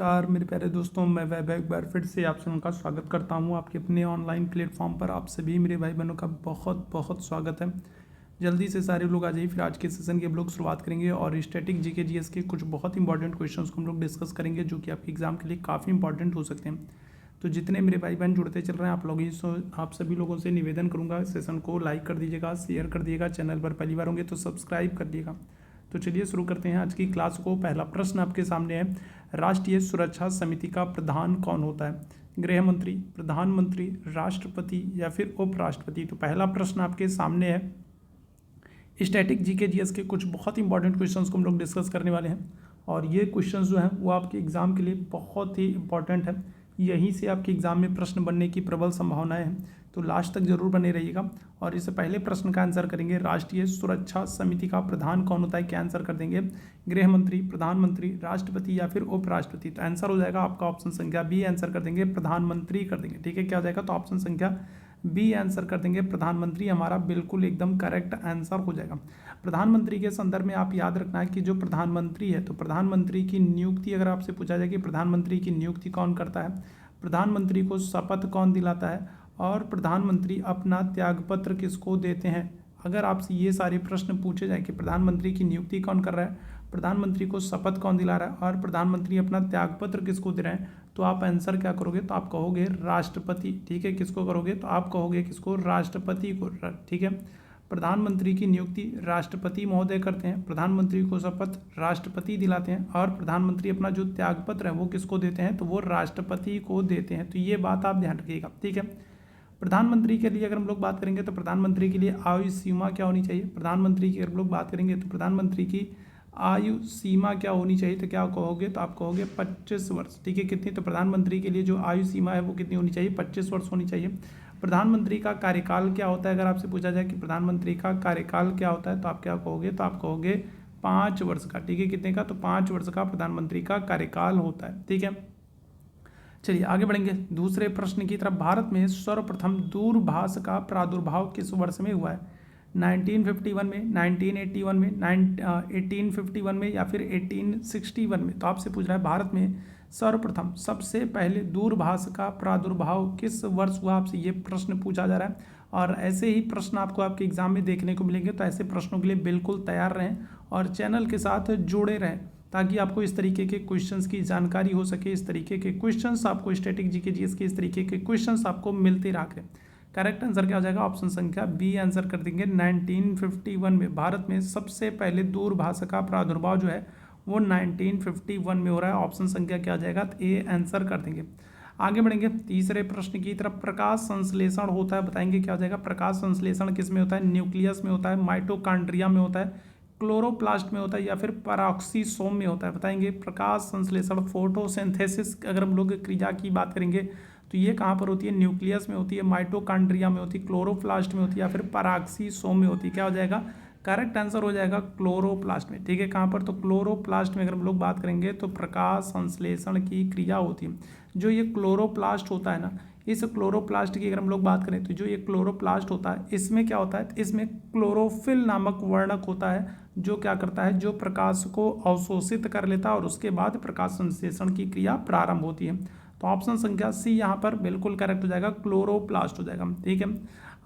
नमस्कार मेरे प्यारे दोस्तों, मैं वैभव एक बार फिर से आप सभी का स्वागत करता हूं आपके अपने ऑनलाइन प्लेटफॉर्म पर। आप सभी मेरे भाई बहनों का बहुत बहुत स्वागत है। जल्दी से सारे लोग आ जाइए। फिर आज के सेशन की हम लोग शुरुआत करेंगे और स्टैटिक जीके जीएस के कुछ बहुत इंपॉर्टेंट क्वेश्चंस को हम लोग डिस्कस करेंगे जो कि आपके एग्जाम के लिए काफ़ी इंपॉर्टेंट हो सकते हैं। तो जितने मेरे भाई बहन जुड़ते चल रहे हैं आप सभी लोगों से निवेदन करूँगा, सेशन को लाइक कर दीजिएगा, शेयर कर दीजिएगा, चैनल पर पहली बार होंगे तो सब्सक्राइब कर दिएगा। तो चलिए शुरू करते हैं आज की क्लास को। पहला प्रश्न आपके सामने है, राष्ट्रीय सुरक्षा समिति का प्रधान कौन होता है? गृह मंत्री, प्रधानमंत्री, राष्ट्रपति या फिर उपराष्ट्रपति? तो पहला प्रश्न आपके सामने है। स्टैटिक जीके जीएस के कुछ बहुत इंपॉर्टेंट क्वेश्चंस को हम लोग डिस्कस करने वाले हैं और ये क्वेश्चंस जो हैं वो आपके एग्जाम के लिए बहुत ही इंपॉर्टेंट है। यहीं से आपके एग्जाम में प्रश्न बनने की प्रबल संभावनाएं हैं, तो लास्ट तक जरूर बने रहिएगा। और इससे पहले प्रश्न का आंसर करेंगे, राष्ट्रीय सुरक्षा समिति का प्रधान कौन होता है? क्या आंसर कर देंगे? गृह मंत्री, प्रधानमंत्री, राष्ट्रपति या फिर उपराष्ट्रपति? तो आंसर हो जाएगा आपका ऑप्शन संख्या बी, आंसर कर देंगे प्रधानमंत्री कर देंगे। ठीक है, क्या हो जाएगा? तो ऑप्शन संख्या बी आंसर कर देंगे प्रधानमंत्री, हमारा बिल्कुल एकदम करेक्ट आंसर हो जाएगा। प्रधानमंत्री के संदर्भ में आप याद रखना है कि जो प्रधानमंत्री है, तो प्रधानमंत्री की नियुक्ति अगर आपसे पूछा जाए कि प्रधानमंत्री की नियुक्ति कौन करता है, प्रधानमंत्री को शपथ कौन दिलाता है और प्रधानमंत्री अपना त्यागपत्र किसको देते हैं, अगर आपसे ये सारे प्रश्न पूछे जाए कि प्रधानमंत्री की नियुक्ति कौन कर रहा है, प्रधानमंत्री को शपथ कौन दिला रहा है और प्रधानमंत्री अपना त्यागपत्र किसको दे रहे हैं, तो आप आंसर क्या करोगे? तो आप कहोगे राष्ट्रपति। ठीक है, किसको करोगे? तो आप कहोगे किसको? राष्ट्रपति को। ठीक है, प्रधानमंत्री की नियुक्ति राष्ट्रपति महोदय करते हैं, प्रधानमंत्री को शपथ राष्ट्रपति दिलाते हैं और प्रधानमंत्री अपना जो त्यागपत्र है वो किसको देते हैं? तो वो राष्ट्रपति को देते हैं। तो ये बात आप ध्यान रखिएगा। ठीक है, प्रधानमंत्री के लिए अगर हम लोग बात करेंगे तो प्रधानमंत्री के लिए आयु सीमा क्या होनी चाहिए? प्रधानमंत्री की अगर हम लोग बात करेंगे तो प्रधानमंत्री की आयु सीमा क्या होनी चाहिए? तो क्या कहोगे? तो आप कहोगे 25 वर्ष। ठीक है, कितनी? तो प्रधानमंत्री के लिए जो आयु सीमा है वो कितनी होनी चाहिए? 25 वर्ष होनी चाहिए। प्रधानमंत्री का कार्यकाल क्या होता है? अगर आपसे पूछा जाए कि प्रधानमंत्री का कार्यकाल क्या होता है तो आप क्या कहोगे? तो आप कहोगे 5 वर्ष का। ठीक है, कितने का? तो 5 वर्ष का प्रधानमंत्री का कार्यकाल होता है। ठीक है, चलिए आगे बढ़ेंगे दूसरे प्रश्न की तरफ। भारत में सर्वप्रथम दूरभाष का प्रादुर्भाव किस वर्ष में हुआ है? 1951 में, 1981 में, 1851 में या फिर 1861 में? तो आपसे पूछ रहा है भारत में सर्वप्रथम सबसे पहले दूरभाष का प्रादुर्भाव किस वर्ष हुआ, आपसे ये प्रश्न पूछा जा रहा है। और ऐसे ही प्रश्न आपको आपके एग्जाम में देखने को मिलेंगे, तो ऐसे प्रश्नों के लिए बिल्कुल तैयार रहें और चैनल के साथ जुड़े रहें ताकि आपको इस तरीके के क्वेश्चंस की जानकारी हो सके। इस तरीके के क्वेश्चंस आपको स्टैटिक जीके जीएस के इस तरीके के क्वेश्चंस आपको मिलते रहा करें। करेक्ट आंसर क्या हो जाएगा? ऑप्शन संख्या बी आंसर कर देंगे। 1951 में भारत में सबसे पहले दूरभाष का प्रादुर्भाव जो है वो 1951 में हो रहा है। ऑप्शन संख्या क्या आ जाएगा? तो ए आंसर कर देंगे। आगे बढ़ेंगे तीसरे प्रश्न की तरफ। प्रकाश संश्लेषण होता है, बताएंगे क्या हो जाएगा? प्रकाश संश्लेषण किस में होता है? न्यूक्लियस में होता है, माइटोकॉन्ड्रिया में होता है, क्लोरोप्लास्ट में होता है या फिर पैराक्सीसोम में होता है? बताएंगे। प्रकाश संश्लेषण फोटोसिंथेसिस अगर हम लोग क्रिया की बात करेंगे तो ये कहाँ पर होती है? न्यूक्लियस में होती है, माइटोकॉन्ड्रिया में होती है, क्लोरोप्लास्ट में होती है या फिर पैराक्सीसोम में होती है? क्या हो जाएगा? करेक्ट आंसर हो जाएगा क्लोरोप्लास्ट में। ठीक है, कहाँ पर? तो क्लोरोप्लास्ट में अगर हम लोग बात करेंगे तो प्रकाश संश्लेषण की क्रिया होती है। जो ये क्लोरोप्लास्ट होता है ना, इस क्लोरोप्लास्ट की अगर हम लोग बात करें तो जो ये क्लोरोप्लास्ट होता है इसमें क्या होता है? इसमें क्लोरोफिल नामक वर्णक होता है जो क्या करता है? जो प्रकाश को अवशोषित कर लेता है और उसके बाद प्रकाश संश्लेषण की क्रिया प्रारंभ होती है। तो ऑप्शन संख्या सी यहाँ पर बिल्कुल करेक्ट हो जाएगा, क्लोरोप्लास्ट हो जाएगा। ठीक है,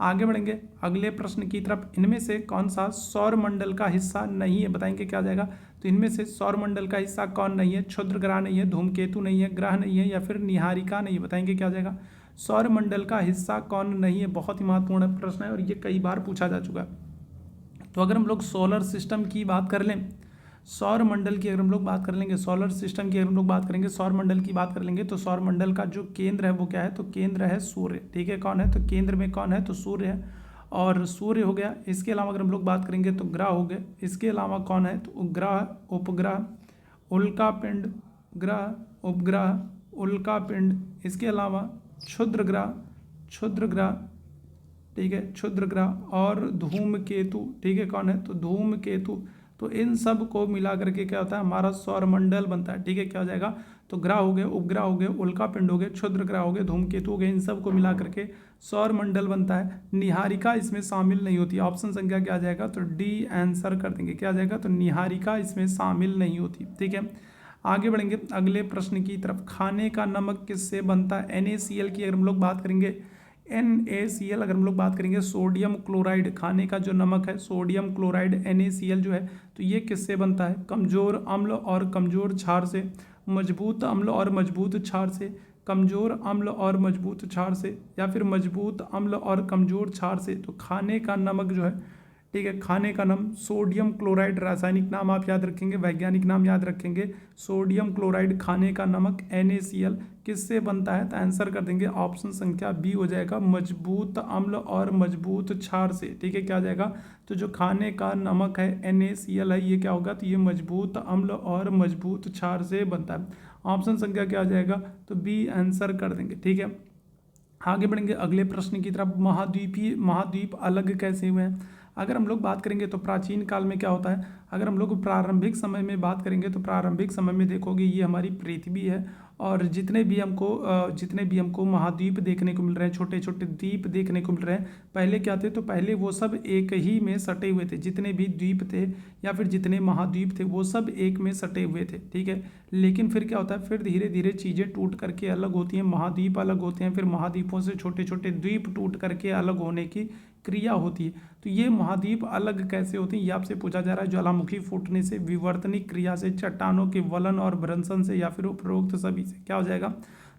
आगे बढ़ेंगे अगले प्रश्न की तरफ। इनमें से कौन सा सौरमंडल का हिस्सा नहीं है? बताएंगे क्या हो जाएगा? तो इनमें से सौरमंडल का हिस्सा कौन नहीं है? क्षुद्र ग्रह नहीं है, धूमकेतु नहीं है, ग्रह नहीं है या फिर निहारिका नहीं है? बताएंगे क्या हो जाएगा? सौरमंडल का हिस्सा कौन नहीं है? बहुत ही महत्वपूर्ण प्रश्न है और ये कई बार पूछा जा चुका है। तो अगर हम लोग सोलर सिस्टम की बात कर लें, सौरमंडल की अगर हम लोग बात कर लेंगे, सोलर सिस्टम की अगर हम लोग बात करेंगे, सौरमंडल की बात कर लेंगे तो सौरमंडल का जो केंद्र है वो क्या है? तो केंद्र है सूर्य। ठीक है, कौन है? तो केंद्र में कौन है? तो सूर्य है और सूर्य हो गया। इसके अलावा अगर हम लोग बात करेंगे तो ग्रह हो गए। इसके अलावा कौन है? तो ग्रह, उपग्रह, उल्कापिंड, ग्रह, उपग्रह, उल्कापिंड। इसके अलावा क्षुद्र ग्रह, क्षुद्र ग्रह, ठीक है, क्षुद्र ग्रह और धूमकेतु। ठीक है, कौन है? तो धूमकेतु। तो इन सब को मिला करके क्या होता है? हमारा सौरमंडल बनता है। ठीक है, क्या हो जाएगा? तो ग्रह हो गए, उपग्रह हो गए, उल्कापिंड हो गए, क्षुद्र ग्रह हो गए, धूमकेतु हो गए, इन सब को मिला करके सौरमंडल बनता है। निहारिका इसमें शामिल नहीं होती। ऑप्शन संख्या क्या आ जाएगा? तो डी आंसर कर देंगे। क्या आ जाएगा? तो निहारिका इसमें शामिल नहीं होती। ठीक है, आगे बढ़ेंगे अगले प्रश्न की तरफ। खाने का नमक किससे बनता है? NaCl की अगर हम लोग बात करेंगे, NaCl अगर हम लोग बात करेंगे, सोडियम क्लोराइड, खाने का जो नमक है सोडियम क्लोराइड NaCl जो है, तो ये किससे बनता है? कमज़ोर अम्ल और कमज़ोर क्षार से, मजबूत अम्ल और मजबूत क्षार से, कमज़ोर अम्ल और मजबूत क्षार से, या फिर मजबूत अम्ल और कमज़ोर क्षार से। तो खाने का नमक जो है, ठीक है, खाने का नाम सोडियम क्लोराइड, रासायनिक नाम आप याद रखेंगे, वैज्ञानिक नाम याद रखेंगे, सोडियम क्लोराइड खाने का नमक NaCl किससे बनता है? तो आंसर कर देंगे ऑप्शन संख्या बी हो जाएगा, मजबूत अम्ल और मजबूत क्षार से। ठीक है, क्या आ जाएगा? तो जो खाने का नमक है NaCl है, ये क्या होगा? तो ये मजबूत अम्ल और मजबूत क्षार से बनता है। ऑप्शन संख्या क्या आ जाएगा? तो बी आंसर कर देंगे। ठीक है, आगे बढ़ेंगे अगले प्रश्न की तरफ। महाद्वीप अलग कैसे हुए हैं? अगर हम लोग बात करेंगे तो प्राचीन काल में क्या होता है, अगर हम लोग प्रारंभिक समय में बात करेंगे तो प्रारंभिक समय में देखोगे ये हमारी पृथ्वी है, और जितने भी हमको महाद्वीप देखने को मिल रहे हैं, छोटे छोटे द्वीप देखने को मिल रहे हैं, पहले क्या थे? तो पहले वो सब एक ही में सटे हुए थे, जितने भी द्वीप थे या फिर जितने महाद्वीप थे वो सब एक में सटे हुए थे। ठीक है, लेकिन फिर क्या होता है, फिर धीरे धीरे चीज़ें टूट करके अलग होती हैं, महाद्वीप अलग होते हैं, फिर महाद्वीपों से छोटे छोटे द्वीप टूट करके अलग होने की क्रिया होती है। तो ये महाद्वीप अलग कैसे होती हैं, ये आपसे पूछा जा रहा है। ज्वालामुखी फूटने से, विवर्तनिक क्रिया से, चट्टानों के वलन और भ्रंशन से, या फिर उपरोक्त सभी से। क्या हो जाएगा?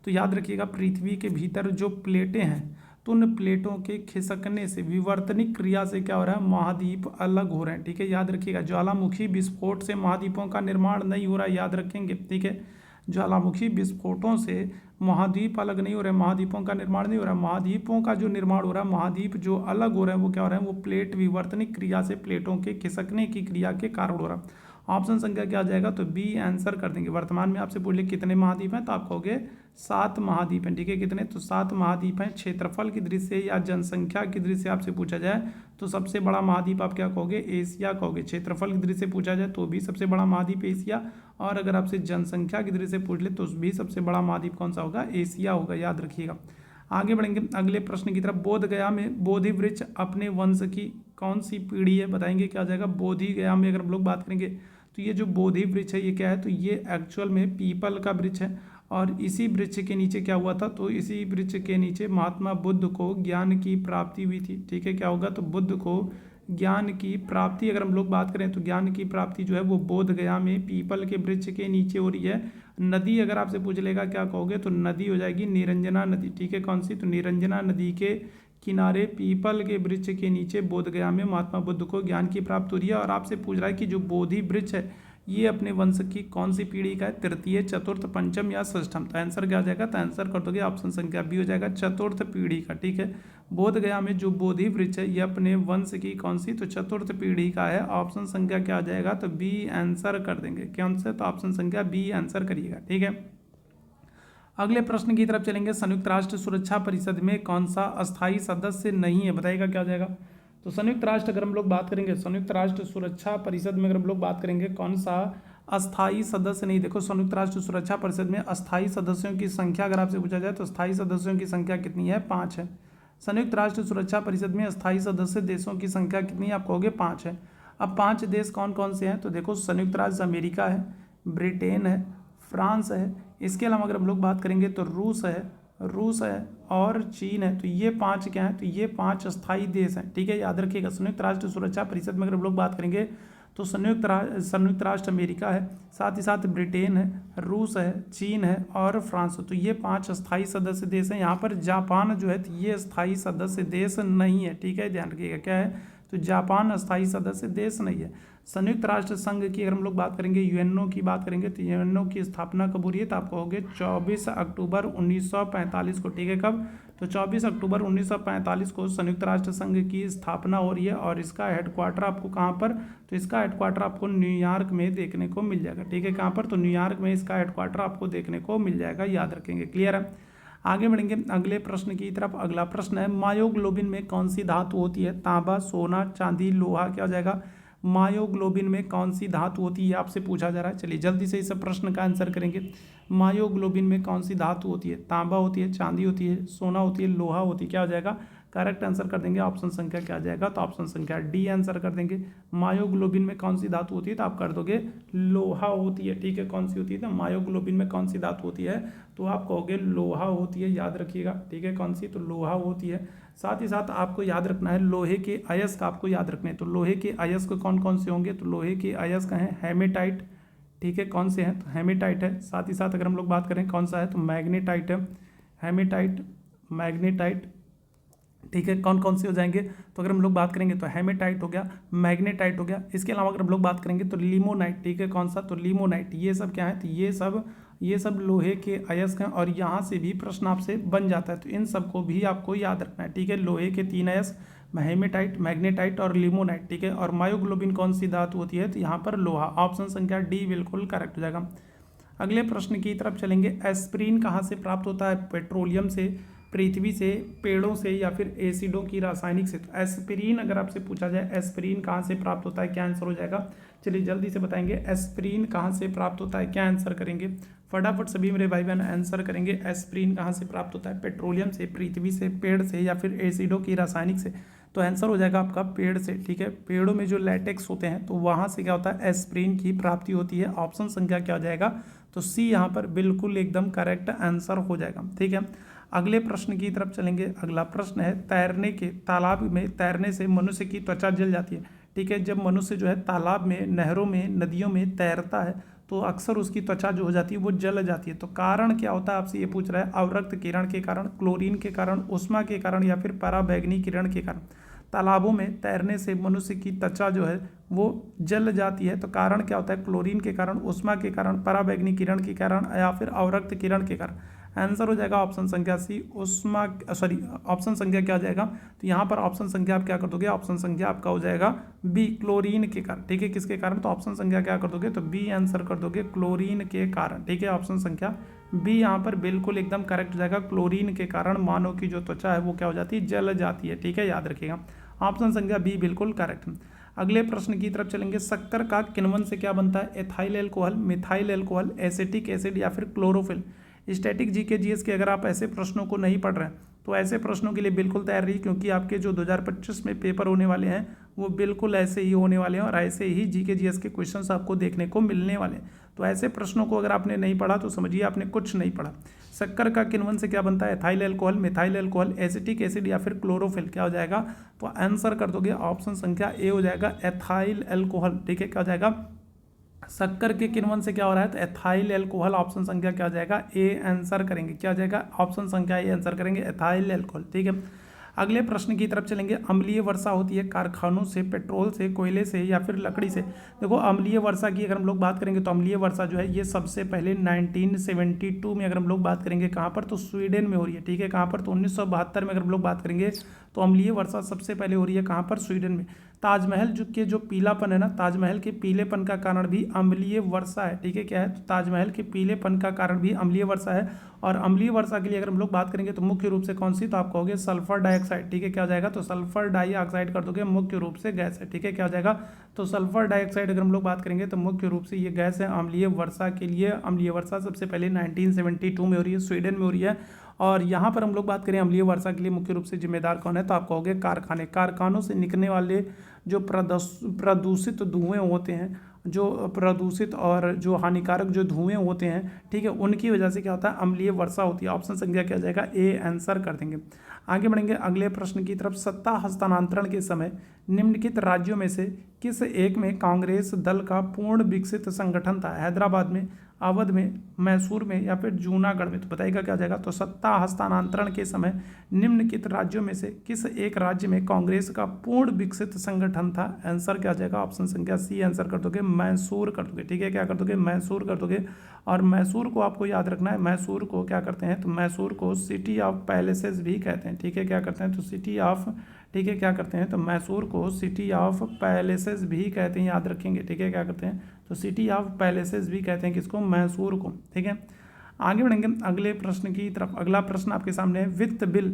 तो याद रखिएगा, पृथ्वी के भीतर जो प्लेटें हैं तो उन प्लेटों के खिसकने से, विवर्तनिक क्रिया से क्या हो रहा है? महाद्वीप अलग हो रहे हैं। ठीक है, याद रखिएगा, ज्वालामुखी विस्फोट से महाद्वीपों का निर्माण नहीं हो रहा है, याद रखेंगे। ठीक है, ज्वालामुखी विस्फोटों से महाद्वीप अलग नहीं हो रहे, महाद्वीपों का निर्माण नहीं हो रहा। महाद्वीपों का जो निर्माण हो रहा है, महाद्वीप जो अलग हो रहे हैं वो क्या हो रहे हैं? वो प्लेट विवर्तनिक क्रिया से, प्लेटों के खिसकने की क्रिया के कारण हो रहा है। ऑप्शन संख्या क्या आ जाएगा? तो बी आंसर कर देंगे। वर्तमान में आपसे पूछ ले कितने महाद्वीप हैं, तो आप कहोगे 7 महाद्वीप हैं। ठीक है, कितने? तो 7 महाद्वीप हैं। क्षेत्रफल की दृष्टि से या जनसंख्या की दृष्टि से आपसे पूछा जाए तो सबसे बड़ा महाद्वीप आप क्या कहोगे? एशिया कहोगे। क्षेत्रफल की दृष्टि से पूछा जाए तो भी सबसे बड़ा महाद्वीप एशिया, और अगर आपसे जनसंख्या की दृष्टि से पूछ ले तो भी सबसे बड़ा महाद्वीप कौन सा होगा? एशिया होगा, याद रखिएगा। आगे बढ़ेंगे अगले प्रश्न की तरफ। बोध गया में बोधि वृक्ष अपने वंश की कौन सी पीढ़ी है? बताएंगे क्या आ जाएगा? बोधि गया में अगर हम लोग बात करेंगे तो ये जो बोधि वृक्ष है ये क्या है? तो ये एक्चुअल में पीपल का वृक्ष है, और इसी वृक्ष के नीचे क्या हुआ था? तो इसी वृक्ष के नीचे महात्मा बुद्ध को ज्ञान की प्राप्ति हुई थी। ठीक है, क्या होगा? तो बुद्ध को ज्ञान की प्राप्ति, अगर हम लोग बात करें तो ज्ञान की प्राप्ति जो है वो बोध गया में पीपल के वृक्ष के नीचे हो रही है। नदी अगर आपसे पूछ लेगा क्या कहोगे? तो नदी हो जाएगी निरंजना नदी। ठीक है, कौन सी? तो निरंजना नदी के किनारे पीपल के वृक्ष के नीचे बोध गया में महात्मा बुद्ध को ज्ञान की प्राप्ति हो रही है। और आपसे पूछ रहा है कि जो बोधि वृक्ष है ये अपने वंश की कौन सी पीढ़ी का है? तृतीय, चतुर्थ, पंचम या षष्ठम? तो आंसर क्या आ जाएगा? तो आंसर कर दोगे ऑप्शन संख्या बी हो जाएगा, चतुर्थ पीढ़ी का। ठीक है, बोध गया में जो बोधि वृक्ष है ये अपने वंश की कौन सी? तो चतुर्थ पीढ़ी का है। ऑप्शन संख्या क्या आ जाएगा? तो बी आंसर कर देंगे। कौन से? तो ऑप्शन संख्या बी आंसर करिएगा। ठीक है, अगले प्रश्न की तरफ चलेंगे। संयुक्त राष्ट्र सुरक्षा परिषद में कौन सा अस्थायी सदस्य नहीं है? बताइएगा क्या हो जाएगा? तो संयुक्त राष्ट्र अगर हम लोग बात करेंगे, संयुक्त राष्ट्र सुरक्षा परिषद में अगर हम लोग बात करेंगे कौन सा अस्थायी सदस्य नहीं? देखो, संयुक्त राष्ट्र सुरक्षा परिषद में अस्थायी सदस्यों की संख्या अगर आपसे पूछा जाए तो स्थायी सदस्यों की संख्या कितनी है? 5 है। संयुक्त राष्ट्र सुरक्षा परिषद में अस्थायी सदस्य देशों की संख्या कितनी है? आप कहोगे 5 है। अब 5 देश कौन कौन से हैं? तो देखो, संयुक्त राज्य अमेरिका है, ब्रिटेन है, फ्रांस है, इसके अलावा अगर हम लोग बात करेंगे तो रूस है और चीन है। तो ये 5 क्या है? तो ये 5 अस्थायी देश हैं। ठीक है, याद रखिएगा। संयुक्त राष्ट्र सुरक्षा परिषद में अगर हम लोग बात करेंगे तो संयुक्त राष्ट्र अमेरिका है, साथ ही साथ ब्रिटेन है, रूस है, चीन है और फ्रांस है। तो ये 5 अस्थायी सदस्य देश हैं। यहाँ पर जापान जो है तो ये अस्थायी सदस्य देश नहीं है। ठीक है, ध्यान रखिएगा, क्या है? तो जापान अस्थायी सदस्य देश नहीं है। संयुक्त राष्ट्र संघ की अगर हम लोग बात करेंगे, यूएनओ की बात करेंगे, तो यूएनओ की स्थापना कब हो रही है? तो आप कहोगे 24 अक्टूबर 1945 को। ठीक है, कब? तो 24 अक्टूबर 1945 को संयुक्त राष्ट्र संघ की स्थापना हो रही है। और इसका हेडक्वार्टर आपको कहाँ पर? तो इसका हेडक्वार्टर आपको न्यूयॉर्क में देखने को मिल जाएगा। ठीक है, कहाँ पर? तो न्यूयॉर्क में इसका हेडक्वार्टर आपको देखने को मिल जाएगा, याद रखेंगे। क्लियर है? आगे बढ़ेंगे अगले प्रश्न की तरफ। अगला प्रश्न है, मायोग्लोबिन में कौन सी धातु होती है? तांबा, सोना, चांदी, लोहा? क्या हो जाएगा? मायोग्लोबिन में कौन सी धातु होती है आपसे पूछा जा रहा है। चलिए जल्दी से इस प्रश्न का आंसर करेंगे। मायोग्लोबिन में कौन सी धातु होती है? तांबा होती है, चांदी होती है, सोना होती है, लोहा होती है? क्या हो जाएगा? करेक्ट आंसर कर देंगे ऑप्शन संख्या क्या आ जाएगा, तो ऑप्शन संख्या डी आंसर कर देंगे। मायोग्लोबिन में कौन सी धातु होती है, तो आप कर दोगे लोहा होती है, ठीक है। कौन सी होती है, तो मायोग्लोबिन में कौन सी धातु होती है, तो आप कहोगे लोहा होती है, याद रखिएगा, ठीक है। कौन सी, तो लोहा होती है। साथ ही साथ आपको याद रखना है लोहे के अयस्क आपको याद रखने हैं। तो लोहे के अयस्क कौन कौन से होंगे, तो लोहे के अयस्क हैं हेमेटाइट, ठीक है। कौन से हैं, तो हेमेटाइट है। साथ ही साथ अगर हम लोग बात करें कौन सा है, तो मैग्नेटाइट है, हेमेटाइट, मैग्नेटाइट, ठीक है। कौन कौन से हो जाएंगे, तो अगर हम लोग बात करेंगे तो हेमेटाइट हो गया, मैग्नेटाइट हो गया। इसके अलावा अगर हम लोग बात करेंगे तो लिमोनाइट, ठीक है। कौन सा, तो लिमोनाइट। ये सब क्या है, तो ये सब लोहे के अयस्क हैं और यहाँ से भी प्रश्न आपसे बन जाता है, तो इन सबको भी आपको याद रखना है, ठीक है। लोहे के 3 अयस्क, हेमेटाइट, मैग्नेटाइट और लिमोनाइट, ठीक है। और मायोग्लोबिन कौन सी धातु होती है, तो यहाँ पर लोहा। ऑप्शन संख्या डी बिल्कुल करेक्ट हो जाएगा। अगले प्रश्न की तरफ चलेंगे। एस्प्रिन कहाँ से प्राप्त होता है, पेट्रोलियम से, पृथ्वी से, पेड़ों से या फिर एसिडों की रासायनिक से। तो एस्प्रिन अगर आपसे पूछा जाए एस्प्रिन कहाँ से प्राप्त होता है, क्या आंसर हो जाएगा, चलिए जल्दी से बताएंगे। एस्प्रिन कहाँ से प्राप्त होता है, क्या आंसर करेंगे, फटाफट सभी मेरे भाई बहन आंसर करेंगे। एस्प्रिन कहाँ से प्राप्त होता है, पेट्रोलियम से, पृथ्वी से, पेड़ से या फिर एसिडों की रासायनिक से। तो आंसर हो जाएगा आपका पेड़ से, ठीक है। पेड़ों में जो लैटेक्स होते हैं तो वहाँ से क्या होता है, एस्प्रिन की प्राप्ति होती है। ऑप्शन संख्या क्या हो जाएगा, तो सी यहाँ पर बिल्कुल एकदम करेक्ट आंसर हो जाएगा, ठीक है। अगले प्रश्न की तरफ चलेंगे। अगला प्रश्न है, तैरने के तालाब में तैरने से मनुष्य की त्वचा जल जाती है, ठीक है। जब मनुष्य जो है तालाब में, नहरों में, नदियों में तैरता है तो अक्सर उसकी त्वचा जो हो जाती है वो जल जाती है। तो कारण क्या होता है, आपसे ये पूछ रहा है, अवरक्त किरण के कारण, क्लोरीन के कारण, उष्मा के कारण या फिर पराबैंगनी किरण के कारण। तालाबों में तैरने से मनुष्य की त्वचा जो है वो जल जाती है, तो कारण क्या होता है, क्लोरीन के कारण, उष्मा के कारण, पराबैंगनी किरण के कारण या फिर अवरक्त किरण के कारण। आंसर हो जाएगा ऑप्शन संख्या सी, ऑप्शन संख्या क्या हो जाएगा, तो यहाँ पर ऑप्शन संख्या आप क्या कर दोगे, ऑप्शन संख्या आपका हो जाएगा बी, क्लोरीन के कारण, ठीक है। किसके कारण, तो ऑप्शन संख्या क्या कर दोगे, तो बी आंसर कर दोगे, क्लोरीन के कारण, ठीक है। ऑप्शन संख्या बी यहाँ पर बिल्कुल एकदम करेक्ट हो जाएगा। क्लोरीन के कारण मानव की जो त्वचा है वो क्या हो जाती है, जल जाती है, ठीक है, याद रखिएगा। ऑप्शन संख्या बी बिल्कुल करेक्ट है। अगले प्रश्न की तरफ चलेंगे। शक्कर का किण्वन से क्या बनता है, ethyl alcohol, methyl alcohol, acetic acid या फिर क्लोरोफिल। स्टैटिक जीके जीएस के अगर आप ऐसे प्रश्नों को नहीं पढ़ रहे हैं तो ऐसे प्रश्नों के लिए बिल्कुल तैयार रहिए, क्योंकि आपके जो 2025 में पेपर होने वाले हैं वो बिल्कुल ऐसे ही होने वाले हैं और ऐसे ही जीके जीएस के क्वेश्चंस आपको देखने को मिलने वाले हैं। तो ऐसे प्रश्नों को अगर आपने नहीं पढ़ा तो समझिए आपने कुछ नहीं पढ़ा। शक्कर का किण्वन से क्या बनता है, ethyl alcohol, methyl alcohol, acetic acid या फिर क्लोरोफिल। क्या हो जाएगा, तो आंसर कर दोगे ऑप्शन संख्या ए हो जाएगा, एथाइल एल्कोहल, ठीक है। क्या हो जाएगा, शक्कर के किण्वन से क्या हो रहा है, तो एथाइल एल्कोहल। ऑप्शन संख्या क्या हो जाएगा, ए आंसर करेंगे। क्या हो जाएगा, ऑप्शन संख्या ए आंसर करेंगे, एथाइल एल्कोहल, ठीक है। अगले प्रश्न की तरफ चलेंगे। अम्लीय वर्षा होती है कारखानों से, पेट्रोल से, कोयले से या फिर लकड़ी से। देखो अम्लीय वर्षा की अगर हम लोग बात करेंगे तो अम्लीय वर्षा जो है ये सबसे पहले 1972 में अगर हम लोग बात करेंगे कहाँ पर, तो स्वीडन में हो रही है, ठीक है। कहाँ पर, तो 1972 में अगर हम लोग बात करेंगे तो अम्लीय वर्षा सबसे पहले हो रही है कहाँ पर, स्वीडन में। ताजमहल जो पीलापन है ना, ताजमहल के पीलेपन का कारण भी अम्लीय वर्षा है, ठीक है। क्या है, तो ताजमहल के पीलेपन का कारण भी अम्लीय वर्षा है। और अम्लीय वर्षा के लिए अगर हम लोग बात करेंगे तो मुख्य रूप से कौन सी, तो आप कहोगे सल्फर डाइऑक्साइड, ठीक है। क्या हो जाएगा, तो सल्फर डाइऑक्साइड कर दोगे, मुख्य रूप से गैस है, ठीक है। क्या हो जाएगा, तो सल्फर डाइऑक्साइड अगर हम लोग बात करेंगे तो मुख्य रूप से ये गैस है अम्लीय वर्षा के लिए। अम्लीय वर्षा सबसे पहले 1972 में हो रही है, स्वीडन में हो रही है। और यहाँ पर हम लोग बात करें अम्लीय वर्षा के लिए मुख्य रूप से जिम्मेदार कौन है, तो आप कहोगे कारखाने। कारखानों से निकलने वाले जो प्रदूषित धुएं होते हैं, जो प्रदूषित और जो हानिकारक जो धुएं होते हैं, ठीक है, उनकी वजह से क्या होता है, अम्लीय वर्षा होती है। ऑप्शन संख्या क्या हो जाएगा, ए आंसर कर देंगे। आगे बढ़ेंगे अगले प्रश्न की तरफ। सत्ता हस्तांतरण के समय निम्नलिखित राज्यों में से किस एक में कांग्रेस दल का पूर्ण विकसित संगठन था, हैदराबाद में, अवध में, मैसूर में या फिर जूनागढ़ में। तो बताइएगा क्या हो जाएगा, तो सत्ता हस्तांतरण के समय निम्नलिखित राज्यों में से किस एक राज्य में कांग्रेस का पूर्ण विकसित संगठन था। आंसर क्या हो जाएगा, ऑप्शन संख्या सी आंसर कर दोगे, मैसूर कर दोगे, ठीक है। क्या कर दोगे, मैसूर कर दोगे। और मैसूर को आपको याद रखना है, मैसूर को क्या करते हैं, तो मैसूर को सिटी ऑफ पैलेसेस भी कहते हैं, ठीक है। क्या करते हैं, तो सिटी ऑफ, ठीक है, क्या करते हैं, तो मैसूर को सिटी ऑफ पैलेसेस भी कहते हैं, याद रखेंगे, ठीक है। क्या करते हैं, तो सिटी ऑफ पैलेसेस भी कहते हैं किसको, मैसूर को, ठीक है। आगे बढ़ेंगे अगले प्रश्न की तरफ। अगला प्रश्न आपके सामने है, वित्त बिल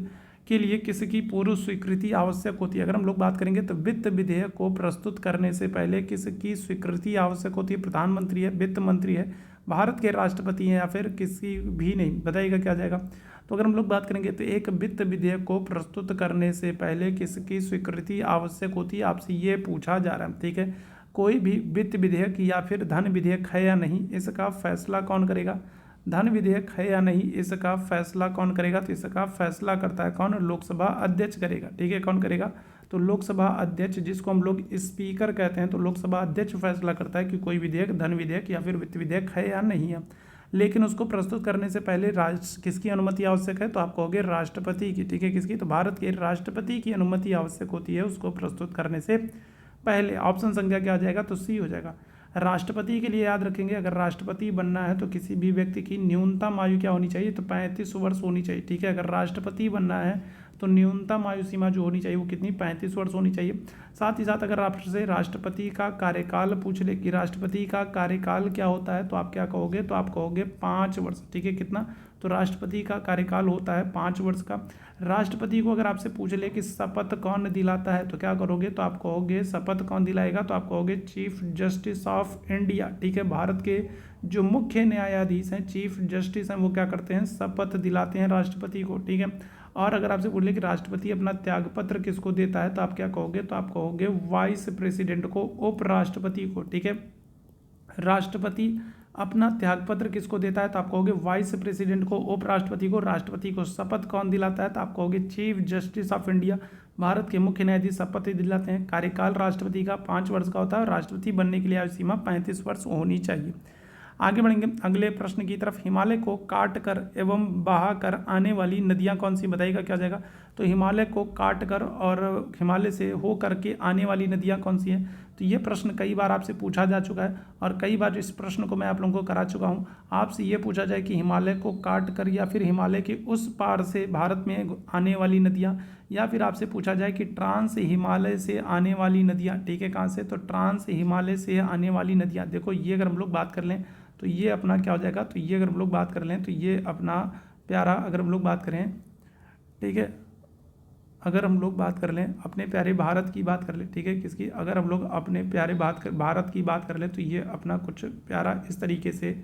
के लिए किसकी पूर्व स्वीकृति आवश्यक होती है। अगर हम लोग बात करेंगे तो वित्त विधेयक को प्रस्तुत करने से पहले किसकी स्वीकृति आवश्यक होती है, प्रधानमंत्री है, वित्त मंत्री है, भारत के राष्ट्रपति हैं या फिर किसी भी नहीं, बताइएगा क्या आ जाएगा। तो अगर हम लोग बात करेंगे तो एक वित्त विधेयक को प्रस्तुत करने से पहले किसकी स्वीकृति आवश्यक होती है, आपसे ये पूछा जा रहा है। ठीक है, कोई भी वित्त विधेयक या फिर धन विधेयक है या नहीं, इसका फैसला कौन करेगा। धन विधेयक है या नहीं, इसका फैसला कौन करेगा, तो इसका फैसला करता है कौन, लोकसभा अध्यक्ष करेगा। ठीक है, कौन करेगा, तो लोकसभा अध्यक्ष, जिसको हम लोग स्पीकर कहते हैं। तो लोकसभा अध्यक्ष फैसला करता है कि कोई विधेयक धन विधेयक या फिर वित्त विधेयक है या नहीं है। लेकिन उसको प्रस्तुत करने से पहले किसकी अनुमति आवश्यक है, तो आप कहोगे राष्ट्रपति की। ठीक है, किसकी, तो भारत के राष्ट्रपति की अनुमति आवश्यक होती है उसको प्रस्तुत करने से पहले। ऑप्शन संख्या क्या आ जाएगा, तो सी हो जाएगा। राष्ट्रपति के लिए याद रखेंगे, अगर राष्ट्रपति बनना है तो किसी भी व्यक्ति की न्यूनतम आयु क्या होनी चाहिए, तो 35 वर्ष होनी चाहिए। ठीक है, अगर राष्ट्रपति बनना है तो न्यूनतम आयु सीमा जो होनी चाहिए वो कितनी, 35 वर्ष होनी चाहिए। साथ ही साथ अगर आपसे राष्ट्रपति का कार्यकाल पूछ ले कि राष्ट्रपति का कार्यकाल क्या होता है, तो आप क्या कहोगे, तो आप कहोगे 5 वर्ष। ठीक है, कितना, तो राष्ट्रपति का कार्यकाल होता है 5 वर्ष का। राष्ट्रपति को अगर आपसे पूछ ले कि शपथ कौन दिलाता है, तो क्या करोगे, तो आप कहोगे शपथ कौन दिलाएगा, तो आप कहोगे चीफ जस्टिस ऑफ इंडिया। ठीक है, भारत के जो मुख्य न्यायाधीश हैं, चीफ जस्टिस हैं, वो क्या करते हैं, शपथ दिलाते हैं राष्ट्रपति को। ठीक है, और अगर आपसे बोले कि राष्ट्रपति अपना त्यागपत्र किसको देता है, तो आप क्या कहोगे, तो आप कहोगे वाइस प्रेसिडेंट को, उपराष्ट्रपति को। ठीक है, राष्ट्रपति अपना त्यागपत्र किसको देता है, तो आप कहोगे वाइस प्रेसिडेंट को, उपराष्ट्रपति को। राष्ट्रपति को शपथ कौन दिलाता है, तो आप कहोगे chief justice of India, Bharat के मुख्य न्यायाधीश शपथ दिलाते हैं। कार्यकाल राष्ट्रपति का 5 वर्ष का होता है और राष्ट्रपति बनने के लिए आयु सीमा 35 वर्ष होनी चाहिए। आगे बढ़ेंगे अगले प्रश्न की तरफ। हिमालय को काट कर एवं बहा कर आने वाली नदियां कौन सी, बताइएगा क्या जाएगा। तो हिमालय को काट कर और हिमालय से हो करके आने वाली नदियां कौन सी हैं, तो ये प्रश्न कई बार आपसे पूछा जा चुका है और कई बार इस प्रश्न को मैं आप लोगों को करा चुका हूँ। आपसे ये पूछा जाए कि हिमालय को काट कर या फिर हिमालय के उस पार से भारत में आने वाली नदियाँ, या फिर आपसे पूछा जाए कि ट्रांस हिमालय से आने वाली नदियाँ। ठीक है, कहाँ से, तो ट्रांस हिमालय से आने वाली नदियाँ। देखो ये अगर हम लोग बात कर लें तो ये अपना क्या हो जाएगा, तो ये अगर हम लोग बात कर लें तो ये अपना प्यारा, अगर हम लोग बात करें, ठीक है, अगर हम लोग बात कर लें अपने प्यारे भारत की बात कर लें। ठीक है, किसकी, अगर हम लोग अपने प्यारे भारत की बात कर लें तो ये अपना कुछ प्यारा इस तरीके से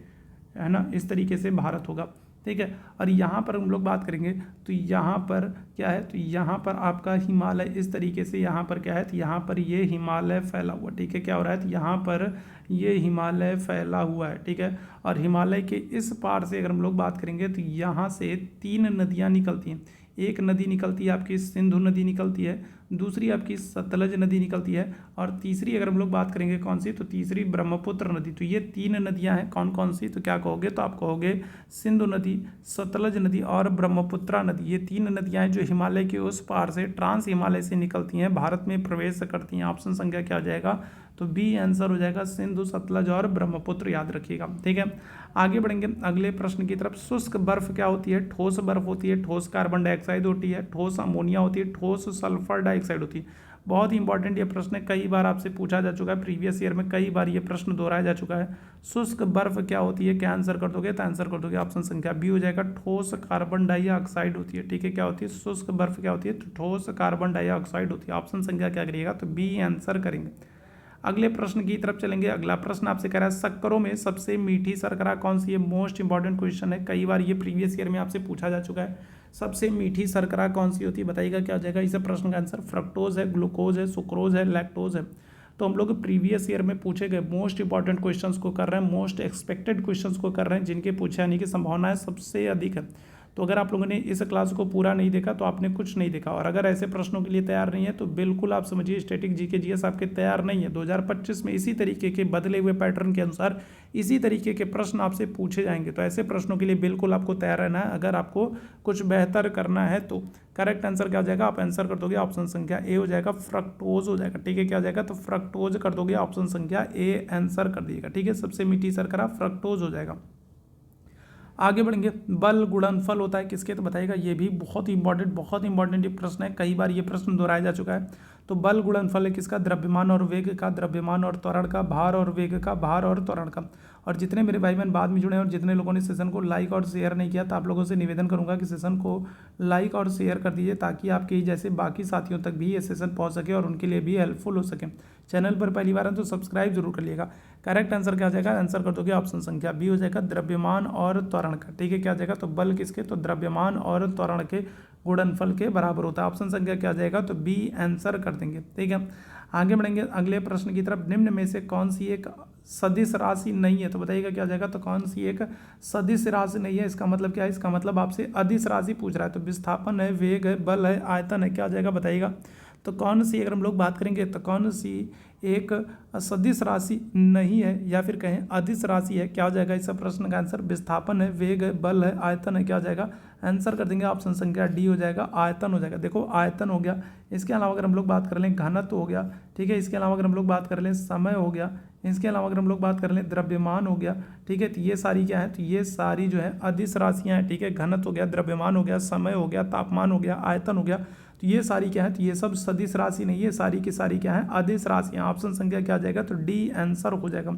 है ना, इस तरीके से भारत होगा। ठीक है, और यहाँ पर हम लोग बात करेंगे तो यहाँ पर क्या है, तो यहाँ पर आपका हिमालय इस तरीके से, यहाँ पर क्या है, तो यहाँ पर ये हिमालय फैला हुआ। ठीक है, क्या हो रहा है, तो यहाँ पर ये हिमालय फैला हुआ है। ठीक है, और हिमालय के इस पार से अगर हम लोग बात करेंगे तो यहाँ से 3 नदियाँ निकलती हैं। एक नदी निकलती है आपकी सिंधु नदी निकलती है, दूसरी आपकी सतलज नदी निकलती है, और तीसरी अगर हम लोग बात करेंगे कौन सी, तो तीसरी ब्रह्मपुत्र नदी। तो ये 3 नदियां हैं, कौन कौन सी, तो क्या कहोगे, तो आप कहोगे सिंधु नदी, सतलज नदी और ब्रह्मपुत्र नदी। ये 3 नदियां हैं जो हिमालय के उस पार से, ट्रांस हिमालय से निकलती हैं, भारत में प्रवेश करती हैं। ऑप्शन संख्या क्या आ जाएगा, तो बी आंसर हो जाएगा, सिंधु, सतलज और ब्रह्मपुत्र, याद रखिएगा। ठीक है, आगे बढ़ेंगे अगले प्रश्न की तरफ। शुष्क बर्फ क्या होती है, ठोस बर्फ होती है, ठोस कार्बन डाइऑक्साइड होती है, ठोस अमोनिया होती है, ठोस सल्फर डाइऑक्साइड होती है। बहुत ही इंपॉर्टेंट ये प्रश्न है, कई बार आपसे पूछा जा चुका है, प्रीवियस ईयर में कई बार ये प्रश्न दोहराया जा चुका है। शुष्क बर्फ क्या होती है, क्या आंसर कर दोगे, तो आंसर कर दोगे ऑप्शन संख्या बी हो जाएगा, ठोस कार्बन डाइऑक्साइड होती है। ठीक है, क्या होती है, शुष्क बर्फ क्या होती है, तो ठोस कार्बन डाइऑक्साइड होती है। ऑप्शन संख्या क्या करिएगा, तो बी आंसर करेंगे। अगले प्रश्न की तरफ चलेंगे। अगला प्रश्न आपसे कह रहा है शक्करों में सबसे मीठी शर्करा कौन सी है। मोस्ट इंपॉर्टेंट क्वेश्चन है, कई बार ये प्रीवियस ईयर में आपसे पूछा जा चुका है। सबसे मीठी शर्करा कौन सी होती है, बताइएगा क्या हो जाएगा। इस प्रश्न का आंसर फ्रक्टोज है, ग्लूकोज है, सुक्रोज है, लैक्टोज है। तो हम लोग प्रीवियस ईयर में पूछे गए मोस्ट इंपॉर्टेंट क्वेश्चंस को कर रहे हैं, मोस्ट एक्सपेक्टेड क्वेश्चंस को कर रहे हैं, जिनके पूछे आने की संभावना है सबसे अधिक है। तो अगर आप लोगों ने इस क्लास को पूरा नहीं देखा तो आपने कुछ नहीं देखा, और अगर ऐसे प्रश्नों के लिए तैयार नहीं है तो बिल्कुल आप समझिए स्टैटिक जीके जीएस आपके तैयार नहीं है। 2025 में इसी तरीके के बदले हुए पैटर्न के अनुसार इसी तरीके के प्रश्न आपसे पूछे जाएंगे, तो ऐसे प्रश्नों के लिए बिल्कुल आपको तैयार रहना है। अगर आपको कुछ बेहतर करना है तो करेक्ट आंसर क्या हो जाएगा, आप आंसर कर दोगे ऑप्शन संख्या ए हो जाएगा, फ्रक्टोज हो जाएगा। ठीक है, क्या हो जाएगा, तो फ्रक्टोज कर दोगे, ऑप्शन संख्या ए आंसर कर दिएगा। ठीक है, सबसे मीठी शर्करा फ्रक्टोज हो जाएगा। आगे बढ़ेंगे। बल गुणनफल होता है किसके, तो बताइएगा। ये भी बहुत इंपॉर्टेंट ये प्रश्न है, कई बार ये प्रश्न दोहराया जा चुका है। तो बल गुणनफल है किसका, द्रव्यमान और वेग का, द्रव्यमान और त्वरण का, भार और वेग का, भार और त्वरण का। और जितने मेरे भाई बहन बाद में जुड़े हैं और जितने लोगों ने सेशन को लाइक और शेयर नहीं किया, तो आप लोगों से निवेदन करूंगा कि सेशन को लाइक और शेयर कर दीजिए, ताकि आपके जैसे बाकी साथियों तक भी ये सेशन पहुंच सके और उनके लिए भी हेल्पफुल हो सके। चैनल पर पहली बार है तो सब्सक्राइब जरूर कर लिएगा। करेक्ट आंसर क्या हो जाएगा, आंसर कर दोगे ऑप्शन संख्या बी हो जाएगा, द्रव्यमान और त्वरण का। ठीक है, क्या हो जाएगा, तो बल किसके, तो द्रव्यमान और त्वरण के गुणनफल के बराबर होता है। ऑप्शन संख्या क्या हो जाएगा, तो बी आंसर कर देंगे। ठीक है, आगे बढ़ेंगे अगले प्रश्न की तरफ। निम्न में से कौन सी एक सदिश राशि नहीं है, तो बताइएगा क्या हो जाएगा, तो कौन सी एक सदिश राशि नहीं है। इसका मतलब क्या है, इसका मतलब आपसे अदिश राशि पूछ रहा है। तो विस्थापन है, वेग है, बल है, आयतन है, क्या हो जाएगा बताइएगा। तो कौन सी, अगर हम लोग बात करेंगे तो कौन सी एक सदिश राशि नहीं है या फिर कहें अदिश राशि है, क्या हो जाएगा इस प्रश्न का आंसर। विस्थापन है, वेग है, बल है, आयतन है, क्या हो जाएगा, आंसर कर देंगे ऑप्शन संख्या डी हो जाएगा, आयतन हो जाएगा। देखो आयतन हो गया, इसके अलावा अगर हम लोग बात कर लें घनत्व हो गया। ठीक है, इसके अलावा अगर हम लोग बात कर लें समय हो गया, इसके अलावा अगर हम लोग बात कर लें द्रव्यमान हो गया। ठीक है, तो ये सारी क्या है, तो ये सारी जो है अदिश राशियाँ हैं। ठीक है, घनत्व हो गया, द्रव्यमान हो गया, समय हो गया, तापमान हो गया, आयतन हो गया, तो ये सारी क्या है, तो ये सब सदिश राशि नहीं है, सारी की सारी क्या है, अदिश राशियाँ। ऑप्शन संख्या क्या आ जाएगा, तो डी आंसर हो जाएगा।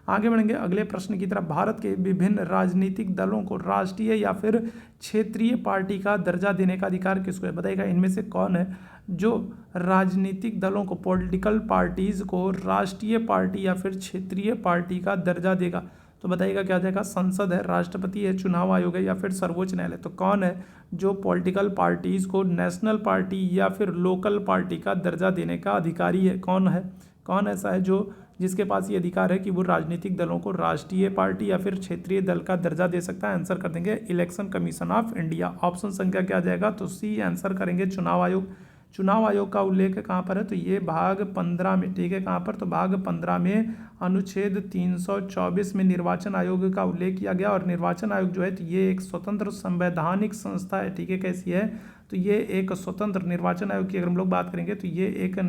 आगे बढ़ेंगे अगले प्रश्न की तरफ। भारत के विभिन्न राजनीतिक दलों को राष्ट्रीय या फिर क्षेत्रीय पार्टी का दर्जा देने का अधिकार किसको है, बताइएगा इनमें से कौन है जो राजनीतिक दलों को, पॉलिटिकल पार्टीज को राष्ट्रीय पार्टी या फिर क्षेत्रीय पार्टी का दर्जा देगा। तो बताइएगा क्या आ जाएगा, संसद है, राष्ट्रपति है, चुनाव आयोग है या फिर सर्वोच्च न्यायालय। तो कौन है जो पॉलिटिकल पार्टीज को नेशनल पार्टी या फिर लोकल पार्टी का दर्जा देने का अधिकारी है, कौन है, कौन ऐसा है जो जिसके पास ये अधिकार है कि वो राजनीतिक दलों को राष्ट्रीय पार्टी या फिर क्षेत्रीय दल का दर्जा दे सकता है। आंसर कर देंगे election commission of India. Option संख्या क्या आ जाएगा, तो सी आंसर करेंगे चुनाव आयोग। चुनाव आयोग का उल्लेख कहाँ पर है, तो ये भाग 15 में। ठीक है, कहाँ पर, तो भाग 15 में अनुच्छेद 324 में निर्वाचन आयोग का उल्लेख किया गया। और निर्वाचन आयोग जो है तो ये एक स्वतंत्र संवैधानिक संस्था है। ठीक है, कैसी है, तो ये एक स्वतंत्र, निर्वाचन आयोग की अगर हम लोग बात करेंगे तो ये एक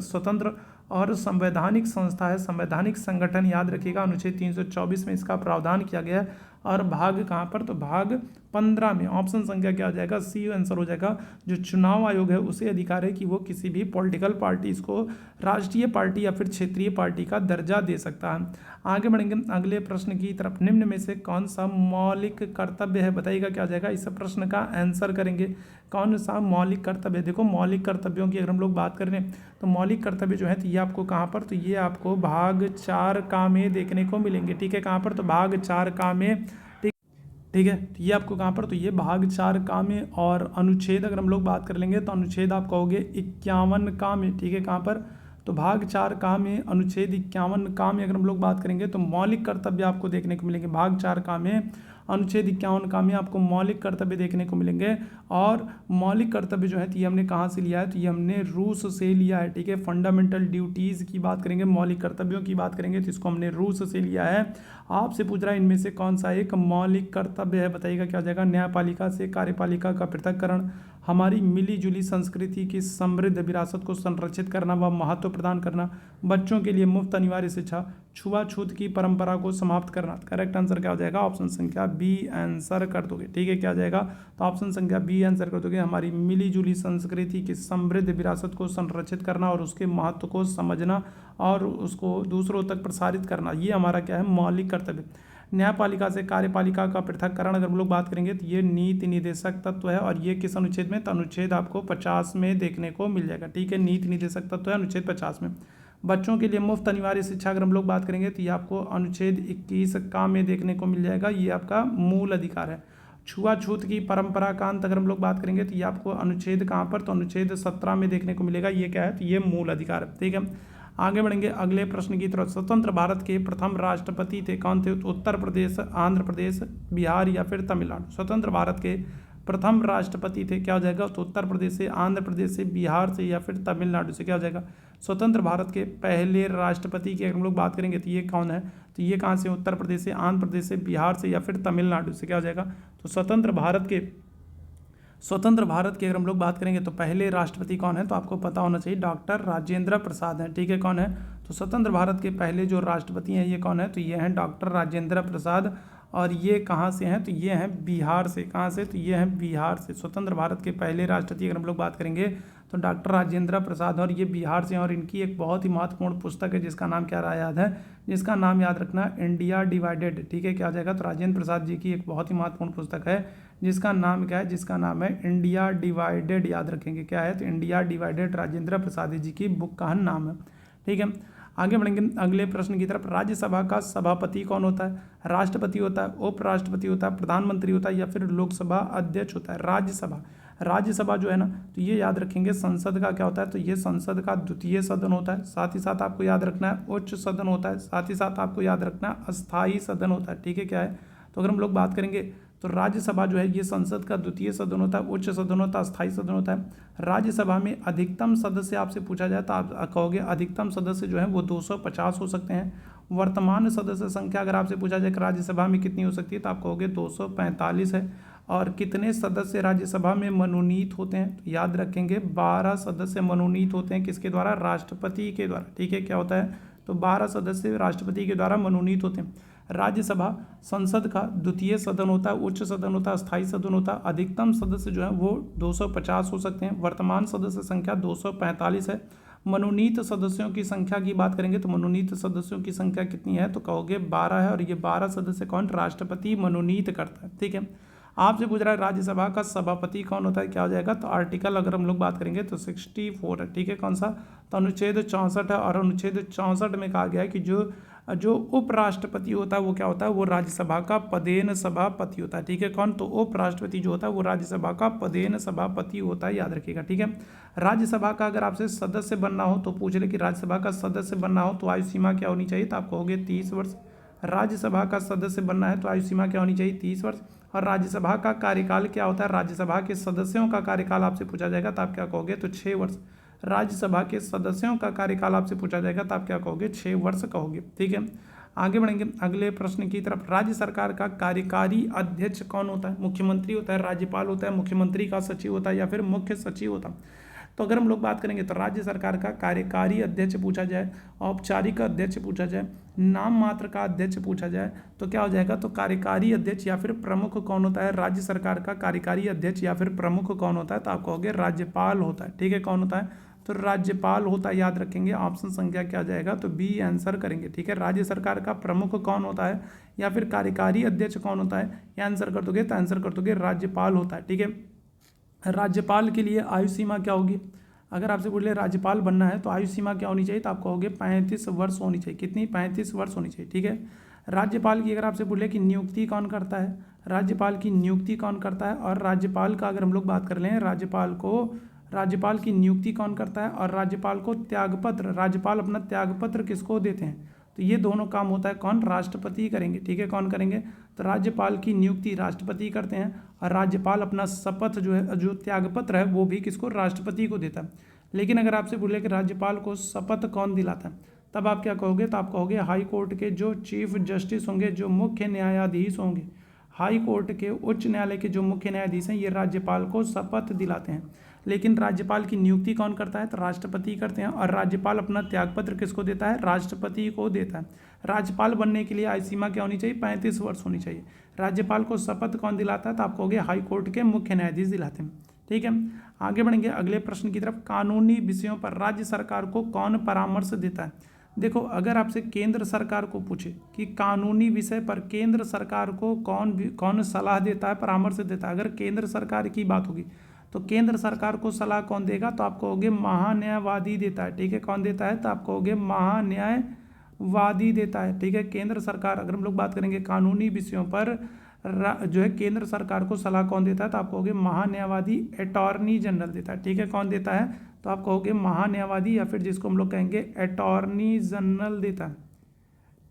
स्वतंत्र और संवैधानिक संस्था है, संवैधानिक संगठन। याद रखिएगा अनुच्छेद 324 में इसका प्रावधान किया गया है। और भाग कहाँ पर, तो भाग 15 में। ऑप्शन संख्या क्या हो जाएगा, सी आंसर हो जाएगा। जो चुनाव आयोग है उसे अधिकार है कि वो किसी भी पॉलिटिकल पार्टी इसको राष्ट्रीय पार्टी या फिर क्षेत्रीय पार्टी का दर्जा दे सकता है। आगे बढ़ेंगे अगले प्रश्न की तरफ। निम्न में से कौन सा मौलिक कर्तव्य है, बताइएगा क्या हो जाएगा, इस प्रश्न का आंसर करेंगे। कौन सा मौलिक कर्तव्य, देखो मौलिक कर्तव्यों की अगर हम लोग बात कर रहे हैं तो मौलिक कर्तव्य जो है तो ये आपको कहाँ पर, तो ये आपको भाग 4 का में देखने को मिलेंगे। ठीक है, कहाँ पर, तो भाग 4 का में। ठीक है, तो ये आपको कहाँ पर, तो ये भाग 4 का में। और अनुच्छेद अगर हम लोग बात कर लेंगे तो अनुच्छेद आप कहोगे 51 का में। ठीक है, कहाँ पर, तो भाग 4 का में अनुच्छेद 51 का में अगर हम लोग बात करेंगे तो मौलिक कर्तव्य आपको देखने को मिलेंगे। भाग 4 का में अनुच्छेद 51 का में आपको मौलिक कर्तव्य देखने को मिलेंगे। और मौलिक कर्तव्य जो है तो ये हमने कहाँ से लिया है, तो ये हमने रूस से लिया है। ठीक है, फंडामेंटल ड्यूटीज़ की बात करेंगे, मौलिक कर्तव्यों की बात करेंगे तो इसको हमने रूस से लिया है। आपसे पूछ रहा है इनमें से कौन सा एक मौलिक कर्तव्य है, बताइएगा क्या हो जाएगा। न्यायपालिका से कार्यपालिका का पृथक्करण, हमारी मिली जुली संस्कृति की समृद्ध विरासत को संरक्षित करना व महत्व प्रदान करना, बच्चों के लिए मुफ्त अनिवार्य शिक्षा, छुआछूत की परंपरा को समाप्त करना। करेक्ट आंसर क्या हो जाएगा, ऑप्शन संख्या बी आंसर कर दोगे। ठीक है, क्या हो जाएगा, तो ऑप्शन संख्या बी आंसर कर दोगे। हमारी मिली जुली संस्कृति की समृद्ध विरासत को संरक्षित करना और उसके महत्व को समझना और उसको दूसरों तक प्रसारित करना, ये हमारा क्या है, मौलिक कर्तव्य। न्यायपालिका से कार्यपालिका का पृथक्करण अगर हम लोग बात करेंगे तो ये नीति निर्देशक तत्व है। और ये किस अनुच्छेद में, तो अनुच्छेद आपको 50 में देखने को मिल जाएगा। ठीक है, नीति निर्देशक तत्व है अनुच्छेद 50 में। बच्चों के लिए मुफ्त अनिवार्य शिक्षा अगर हम लोग बात करेंगे तो ये आपको अनुच्छेद 21 का में देखने को मिल जाएगा, ये आपका मूल अधिकार है। छुआछूत की परंपरा का अंत अगर हम लोग बात करेंगे तो ये आपको अनुच्छेद कहाँ पर, तो अनुच्छेद 17 में देखने को मिलेगा, ये क्या है, तो ये मूल अधिकार है। ठीक है, आगे बढ़ेंगे अगले प्रश्न की तरफ। स्वतंत्र भारत के प्रथम राष्ट्रपति थे, कौन थे, तो उत्तर प्रदेश, आंध्र प्रदेश, बिहार या फिर तमिलनाडु। स्वतंत्र भारत के प्रथम राष्ट्रपति थे, क्या हो जाएगा, तो उत्तर प्रदेश से, आंध्र प्रदेश से, बिहार से या फिर तमिलनाडु से। क्या हो जाएगा, स्वतंत्र भारत के पहले राष्ट्रपति की अगर हम लोग बात करेंगे तो ये कौन है, तो ये कहाँ से, उत्तर प्रदेश से, आंध्र प्रदेश से, बिहार से या फिर तमिलनाडु से। क्या हो जाएगा, तो स्वतंत्र भारत की अगर हम लोग बात करेंगे तो पहले राष्ट्रपति कौन है, तो आपको पता होना चाहिए, डॉक्टर राजेंद्र प्रसाद हैं। ठीक है, कौन है, तो स्वतंत्र भारत के पहले जो राष्ट्रपति हैं ये कौन है, तो ये हैं डॉक्टर राजेंद्र प्रसाद। और ये कहाँ से हैं, तो ये हैं बिहार से। कहाँ से, तो ये हैं बिहार से। स्वतंत्र भारत के पहले राष्ट्रपति अगर हम लोग बात करेंगे तो डॉक्टर राजेंद्र प्रसाद, और ये बिहार से। और इनकी एक बहुत ही महत्वपूर्ण पुस्तक है जिसका नाम क्या रहा याद है, जिसका नाम याद रखना, इंडिया डिवाइडेड। ठीक है, क्या हो जाएगा, तो राजेंद्र प्रसाद जी की एक बहुत ही महत्वपूर्ण पुस्तक है जिसका नाम क्या है, जिसका नाम है इंडिया डिवाइडेड। याद रखेंगे क्या है, तो इंडिया डिवाइडेड, राजेंद्र प्रसाद जी की बुक का नाम है। ठीक है, आगे बढ़ेंगे अगले प्रश्न की तरफ। राज्यसभा का सभापति कौन होता है? राष्ट्रपति होता है, उपराष्ट्रपति होता है, प्रधानमंत्री होता है या फिर लोकसभा अध्यक्ष होता है? राज्यसभा जो है ना, तो ये याद रखेंगे संसद का क्या होता है, तो ये संसद का द्वितीय सदन होता है। साथ ही साथ आपको याद रखना है उच्च सदन होता है। साथ ही साथ आपको याद रखना है अस्थायी सदन होता है। ठीक है, क्या है, तो अगर हम लोग बात करेंगे तो राज्यसभा जो है ये संसद का द्वितीय सदन होता है, उच्च सदन होता है, अस्थायी सदन होता है। राज्यसभा में अधिकतम सदस्य आपसे पूछा जाए तो आप कहोगे अधिकतम सदस्य जो है वो 250 हो सकते हैं। वर्तमान सदस्य संख्या अगर आपसे पूछा जाए कि राज्यसभा में कितनी हो सकती है तो आप कहोगे 245 है। और कितने सदस्य राज्यसभा में मनोनीत होते हैं, तो याद रखेंगे 12 सदस्य मनोनीत होते हैं। किसके द्वारा? राष्ट्रपति के द्वारा। ठीक है, क्या होता है, तो 12 सदस्य राष्ट्रपति के द्वारा मनोनीत होते हैं। राज्यसभा संसद का द्वितीय सदन होता है, उच्च सदन होता है, अस्थायी सदन होता है। अधिकतम सदस्य जो है वो 250 हो सकते हैं। वर्तमान सदस्य संख्या 245 है। मनोनीत सदस्यों की संख्या की बात करेंगे तो मनोनीत सदस्यों की संख्या कितनी है, तो कहोगे 12 है। और ये 12 सदस्य कौन? राष्ट्रपति मनोनीत करता है। ठीक है, आपसे पूछ रहा है राज्यसभा का सभापति कौन होता है, क्या हो जाएगा, तो आर्टिकल अगर हम लोग बात करेंगे तो 64 है। ठीक है, कौन सा, तो अनुच्छेद 64 है। और अनुच्छेद 64 में कहा गया है कि जो उपराष्ट्रपति होता है वो क्या होता है, वो राज्यसभा का पदेन सभापति होता है। ठीक है, कौन, तो उपराष्ट्रपति जो होता है वो राज्यसभा का पदेन सभापति होता है, याद रखिएगा। ठीक है, राज्यसभा का अगर आपसे सदस्य बनना हो तो पूछ ले कि राज्यसभा का सदस्य बनना हो तो आयु सीमा क्या होनी चाहिए, तो आप कहोगे 30 वर्ष। राज्यसभा का सदस्य बनना है तो आयु सीमा क्या होनी चाहिए, 30 वर्ष। और राज्यसभा का कार्यकाल क्या होता है, राज्यसभा के सदस्यों का कार्यकाल आपसे पूछा जाएगा तो आप क्या कहोगे, तो 6 वर्ष। राज्यसभा के सदस्यों का कार्यकाल आपसे पूछा जाएगा तो आप क्या कहोगे, 6 वर्ष कहोगे। ठीक है, आगे बढ़ेंगे अगले प्रश्न की तरफ। राज्य सरकार का कार्यकारी अध्यक्ष कौन होता है? मुख्यमंत्री होता है, राज्यपाल होता है, मुख्यमंत्री का सचिव होता है या फिर मुख्य सचिव होता है? तो अगर हम लोग बात करेंगे तो राज्य सरकार का कार्यकारी अध्यक्ष पूछा जाए, औपचारिक अध्यक्ष पूछा जाए, नाम मात्र का अध्यक्ष पूछा जाए तो क्या हो जाएगा, तो कार्यकारी अध्यक्ष या फिर प्रमुख कौन होता है? राज्य सरकार का कार्यकारी अध्यक्ष या फिर प्रमुख कौन होता है, तो आप कहोगे राज्यपाल होता है। ठीक है, कौन होता है, तो राज्यपाल होता है, याद रखेंगे। ऑप्शन संख्या क्या जाएगा, तो बी आंसर करेंगे। ठीक है, राज्य सरकार का प्रमुख कौन होता है या फिर कार्यकारी अध्यक्ष कौन होता है, ये आंसर कर दोगे तो आंसर कर दोगे राज्यपाल होता है। ठीक है, राज्यपाल के लिए आयु सीमा क्या होगी? अगर आपसे बोले राज्यपाल बनना है तो आयु सीमा क्या होनी चाहिए, तो आप कहोगे 35 वर्ष होनी चाहिए। कितनी? 35 वर्ष होनी चाहिए। ठीक है, राज्यपाल की अगर आपसे बोले कि नियुक्ति कौन करता है, राज्यपाल की नियुक्ति कौन करता है, और राज्यपाल का अगर हम लोग बात कर लें राज्यपाल की नियुक्ति कौन करता है, और राज्यपाल को त्यागपत्र, राज्यपाल अपना त्यागपत्र किसको देते हैं, तो ये दोनों काम होता है कौन? राष्ट्रपति करेंगे। ठीक है, कौन करेंगे, तो राज्यपाल की नियुक्ति राष्ट्रपति करते हैं और राज्यपाल अपना शपथ जो है, जो त्यागपत्र है, वो भी किसको? राष्ट्रपति को देता है। लेकिन अगर आपसे बोले कि राज्यपाल को शपथ कौन दिलाता है, तब आप क्या कहोगे, तो आप कहोगे हाई कोर्ट के जो चीफ जस्टिस होंगे, जो मुख्य न्यायाधीश होंगे, हाई कोर्ट के उच्च न्यायालय के जो मुख्य न्यायाधीश हैं, ये राज्यपाल को शपथ दिलाते हैं। लेकिन राज्यपाल की नियुक्ति कौन करता है, तो राष्ट्रपति करते हैं। और राज्यपाल अपना त्यागपत्र किसको देता है? राष्ट्रपति को देता है। राज्यपाल बनने के लिए आयु सीमा क्या होनी चाहिए? 35 वर्ष होनी चाहिए। राज्यपाल को शपथ कौन दिलाता है, तो आप कहोगे हाई कोर्ट के मुख्य न्यायाधीश दिलाते हैं। ठीक है, आगे बढ़ेंगे अगले प्रश्न की तरफ। कानूनी विषयों पर राज्य सरकार को कौन परामर्श देता है? देखो, अगर आपसे केंद्र सरकार को पूछे कि कानूनी विषय पर केंद्र सरकार को कौन सलाह देता है, परामर्श देता है, अगर केंद्र सरकार की बात होगी तो केंद्र सरकार को सलाह कौन देगा, तो आप कहोगे महान्यायवादी देता है। ठीक है, कौन देता है, तो आप कहोगे महान्यायवादी देता है। ठीक है, केंद्र सरकार, अगर हम लोग बात करेंगे कानूनी विषयों पर जो है केंद्र सरकार को सलाह कौन देता है, तो आप कहोगे महान्यायवादी अटॉर्नी जनरल देता है। ठीक है, कौन देता है, तो आप कहोगे महान्यायवादी या फिर जिसको हम लोग कहेंगे अटॉर्नी जनरल देता है।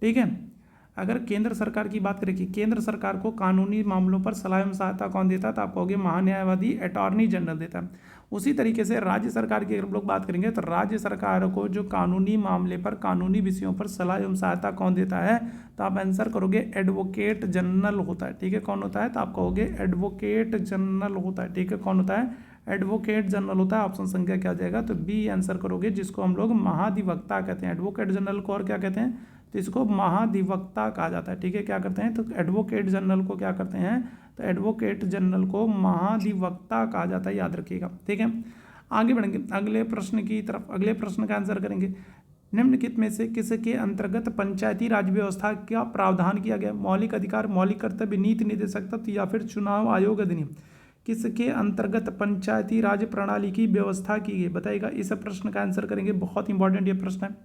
ठीक है, अगर केंद्र सरकार की बात करें कि केंद्र सरकार को कानूनी मामलों पर सलाह एवं सहायता कौन देता है, तो आप कहोगे महान्यायवादी अटॉर्नी जनरल देता है। उसी तरीके से राज्य सरकार की अगर हम लोग बात करेंगे तो राज्य सरकार को जो कानूनी मामले पर, कानूनी विषयों पर सलाह एवं सहायता कौन देता है, तो आप आंसर करोगे एडवोकेट जनरल होता है। ठीक है, कौन होता है, तो आप कहोगे एडवोकेट जनरल होता है। ठीक है, कौन होता है, एडवोकेट जनरल होता है। ऑप्शन संख्या क्या आ जाएगा, तो बी आंसर करोगे, जिसको हम लोग महाधिवक्ता कहते हैं। एडवोकेट जनरल को और क्या कहते हैं, तो इसको महाधिवक्ता कहा जाता है। ठीक है, क्या करते हैं, तो एडवोकेट जनरल को क्या करते हैं, तो एडवोकेट जनरल को महाधिवक्ता कहा जाता है, याद रखिएगा। ठीक है, आगे बढ़ेंगे अगले प्रश्न की तरफ। अगले प्रश्न का आंसर करेंगे, निम्नलिखित में से किसके अंतर्गत पंचायती राज व्यवस्था का प्रावधान किया गया? मौलिक अधिकार, मौलिक कर्तव्य, नीति निर्देशक तत्व या फिर चुनाव आयोग अधिनियम? किसके अंतर्गत पंचायती राज प्रणाली की व्यवस्था की गई, बताइएगा। इस प्रश्न का आंसर करेंगे, बहुत इंपॉर्टेंट ये प्रश्न है।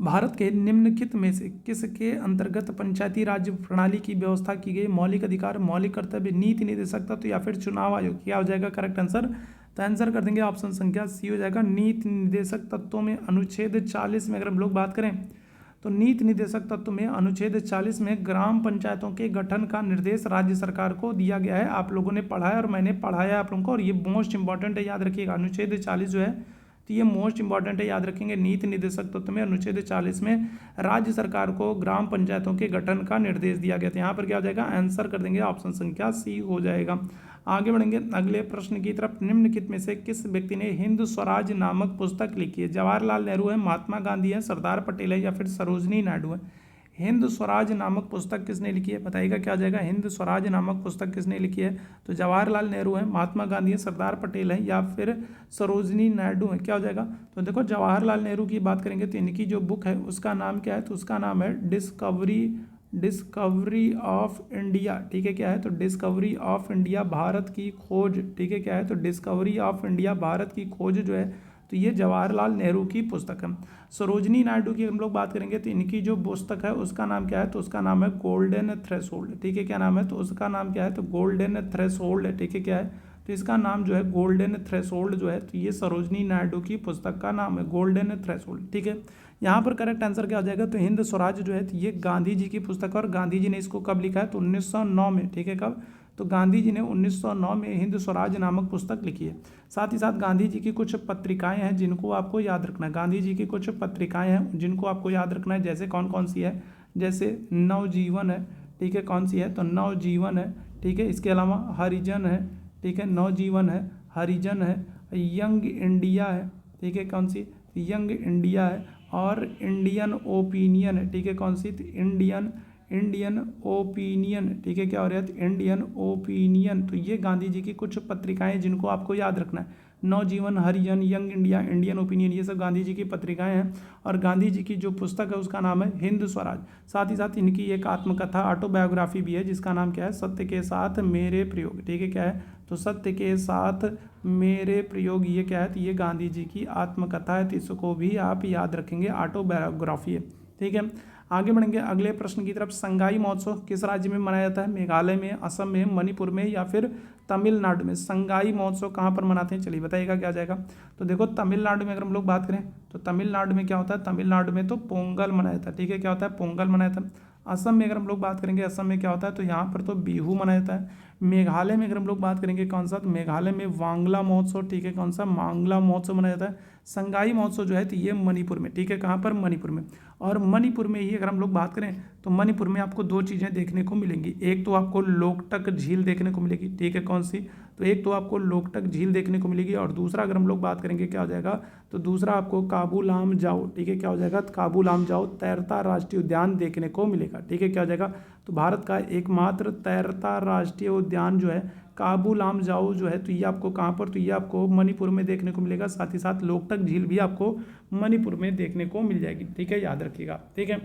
भारत के निम्नलिखित में से किसके अंतर्गत पंचायती राज प्रणाली की व्यवस्था की गई? मौलिक अधिकार, मौलिक कर्तव्य, नीति निर्देशक तत्व या फिर चुनाव आयोग? क्या हो जाएगा करेक्ट आंसर? तो आंसर कर देंगे ऑप्शन संख्या सी हो जाएगा। नीति निर्देशक तत्वों में अनुच्छेद 40 में अगर हम लोग बात करें तो नीति निर्देशक तत्व में अनुच्छेद 40 में ग्राम पंचायतों के गठन का निर्देश राज्य सरकार को दिया गया है। आप लोगों ने पढ़ा है और मैंने पढ़ाया आप लोगों को, और ये मोस्ट इंपॉर्टेंट है, याद रखिएगा। अनुच्छेद 40 जो है तो ये मोस्ट इंपॉर्टेंट है, याद रखेंगे। नीति निर्देशक तत्व में अनुच्छेद 40 में राज्य सरकार को ग्राम पंचायतों के गठन का निर्देश दिया गया था। यहाँ पर क्या हो जाएगा? आंसर कर देंगे ऑप्शन संख्या सी हो जाएगा। आगे बढ़ेंगे अगले प्रश्न की तरफ। निम्नलिखित में से किस व्यक्ति ने हिंद स्वराज नामक पुस्तक लिखी है? जवाहरलाल नेहरू है, महात्मा गांधी है, सरदार पटेल है या फिर सरोजनी नायडू है? हिंद स्वराज नामक पुस्तक किसने लिखी है? बताइएगा क्या हो जाएगा? हिंद स्वराज नामक पुस्तक किसने लिखी है? तो जवाहरलाल नेहरू है, महात्मा गांधी है, सरदार पटेल है या फिर सरोजनी नायडू है? क्या हो जाएगा? तो देखो जवाहरलाल नेहरू की बात करेंगे तो इनकी जो बुक है उसका नाम क्या है? तो उसका नाम है डिस्कवरी ऑफ इंडिया। ठीक है, क्या है? तो डिस्कवरी ऑफ इंडिया, भारत की खोज। ठीक है, क्या है? तो डिस्कवरी ऑफ इंडिया, भारत की खोज जो है तो ये जवाहरलाल नेहरू की पुस्तक है। सरोजनी नायडू की हम लोग बात करेंगे तो इनकी जो पुस्तक है उसका नाम क्या है? तो उसका नाम है गोल्डन थ्रेशोल्ड। ठीक है, क्या नाम है? तो उसका नाम क्या है? तो गोल्डन थ्रेशोल्ड। ठीक है, क्या है? तो इसका नाम जो है गोल्डन थ्रेशोल्ड जो है तो ये सरोजनी नायडू की पुस्तक का नाम है गोल्डन थ्रेशोल्ड। ठीक है, यहाँ पर करेक्ट आंसर क्या हो जाएगा? तो हिंद स्वराज जो है तो ये गांधी जी की पुस्तक है, और गांधी जी ने इसको कब लिखा है? तो 1909 में। ठीक है, कब? तो गांधी जी ने 1909 में हिंद स्वराज नामक पुस्तक लिखी है। साथ ही साथ गांधी जी की कुछ पत्रिकाएं हैं जिनको आपको याद रखना है। गांधी जी की कुछ पत्रिकाएं हैं जिनको आपको याद रखना है, जैसे कौन कौन सी है? जैसे नवजीवन है। ठीक है, कौन सी है? तो नवजीवन है। ठीक है, इसके अलावा हरिजन है। ठीक है, नवजीवन है, हरिजन है, यंग इंडिया है। ठीक है, कौन सी? यंग इंडिया है, और इंडियन ओपिनियन है। ठीक है, कौन सी? तो इंडियन ओपिनियन। ठीक है, क्या हो रहा है? तो इंडियन ओपिनियन। तो ये गांधी जी की कुछ पत्रिकाएं जिनको आपको याद रखना है। नवजीवन, हरिजन, यंग इंडिया, इंडियन ओपिनियन, ये सब गांधी जी की पत्रिकाएं हैं। और गांधी जी की जो पुस्तक है उसका नाम है हिंद स्वराज। साथ ही साथ इनकी एक आत्मकथा, ऑटोबायोग्राफी भी है जिसका नाम क्या है? सत्य के साथ मेरे प्रयोग। ठीक है, क्या है? तो सत्य के साथ मेरे प्रयोग, ये क्या है? तो ये गांधी जी की आत्मकथा है, तो इसको भी आप याद रखेंगे, ऑटोबायोग्राफी है। ठीक है, आगे बढ़ेंगे अगले प्रश्न की तरफ। संगाई महोत्सव किस राज्य में मनाया जाता है? मेघालय में, असम में, मणिपुर में या फिर तमिलनाडु में? संगाई महोत्सव कहाँ पर मनाते हैं? चलिए बताइएगा क्या आ जाएगा? तो देखो तमिलनाडु में अगर हम लोग बात करें तो तमिलनाडु में क्या होता है? तमिलनाडु में तो पोंगल मनाया जाता है। ठीक है, क्या होता है? पोंगल मनाया जाता है। असम में अगर हम लोग बात करेंगे, असम में क्या होता है? तो यहाँ पर तो बिहू मनाया जाता है। मेघालय में अगर हम लोग बात करेंगे कौन सा? तो मेघालय में वांगला महोत्सव। ठीक है, कौन सा? मांगला महोत्सव मनाया जाता है। संगाई महोत्सव जो है तो ये मणिपुर में। ठीक है, कहाँ पर? मणिपुर में। और मणिपुर में ही अगर हम लोग बात करें तो मणिपुर में आपको दो चीज़ें देखने को मिलेंगी। एक तो आपको लोकटक झील देखने को मिलेगी। ठीक है, कौन सी? तो एक तो आपको लोकटक झील देखने को मिलेगी, और दूसरा अगर हम लोग बात करेंगे क्या हो जाएगा? तो दूसरा आपको काबू लाम जाओ। ठीक है, क्या हो जाएगा? तो काबू लाम जाओ तैरता राष्ट्रीय उद्यान देखने को मिलेगा। ठीक है, क्या हो जाएगा? तो भारत का एकमात्र तैरता राष्ट्रीय उद्यान जो है काबू लाम जाओ जो है तो ये आपको कहाँ पर? तो ये आपको मणिपुर में देखने को मिलेगा। साथ ही साथ लोकटक झील भी आपको मणिपुर में देखने को मिल जाएगी। ठीक है, याद रखिएगा। ठीक है,